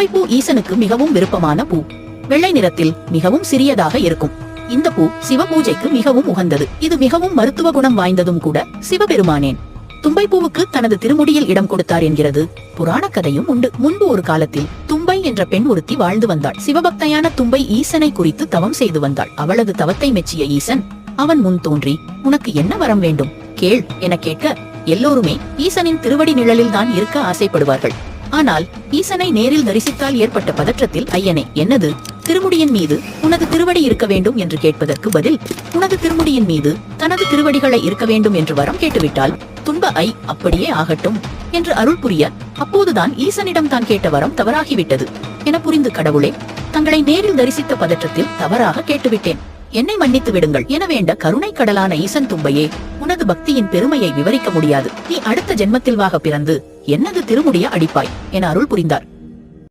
தும்பைப்பூ ஈசனுக்கு மிகவும் விருப்பமான பூ. வெள்ளை நிறத்தில் மிகவும் சிறியதாக இருக்கும். இந்த பூ சிவ பூஜைக்கு மிகவும் உகந்தது. இது மிகவும் மருத்துவ குணம் வாய்ந்ததும் கூட. சிவபெருமானேன் தும்பைப்பூவுக்கு தனது திருமுடியில் இடம் கொடுத்தார் என்கிறது புராண கதையும் உண்டு. முன்பு ஒரு காலத்தில் தும்பை என்ற பெண் ஒருத்தி வாழ்ந்து வந்தாள். சிவபக்தையான தும்பை ஈசனை குறித்து தவம் செய்து வந்தாள். அவளது தவத்தை மெச்சிய ஈசன் அவன் முன் தோன்றி, உனக்கு என்ன வரம் வேண்டும் கேள் என கேட்க, எல்லோருமே ஈசனின் திருவடி நிழலில் தான் இருக்க ஆசைப்படுவார்கள். ஆனால் ஈசனை நேரில் தரிசித்தால் ஏற்பட்ட பதற்றத்தில், ஐயனே, என்னது திருமுடியின் மீது உனது திருவடி இருக்க வேண்டும் என்று கேட்பதற்கு பதில், உனது திருமுடியின் மீது தனது திருவடிகளை இருக்க வேண்டும் என்று வரம் கேட்டுவிட்டால் துன்ப அப்படியே ஆகட்டும் என்று அருள் புரிய, அப்போதுதான் ஈசனிடம் தான் கேட்ட வரம் தவறாகிவிட்டது என புரிந்து, கடவுளே, தங்களை நேரில் தரிசித்த பதற்றத்தில் தவறாக கேட்டுவிட்டேன், என்னை மன்னித்து விடுங்கள் என வேண்ட கருணை கடலான ஈசன், தும்பையே, உனது பக்தியின் பெருமையை விவரிக்க முடியாது. நீ அடுத்த ஜென்மத்தில் பிறந்து என்னது திருமுடிய அடிப்பாய் என அருள் புரிந்தார்.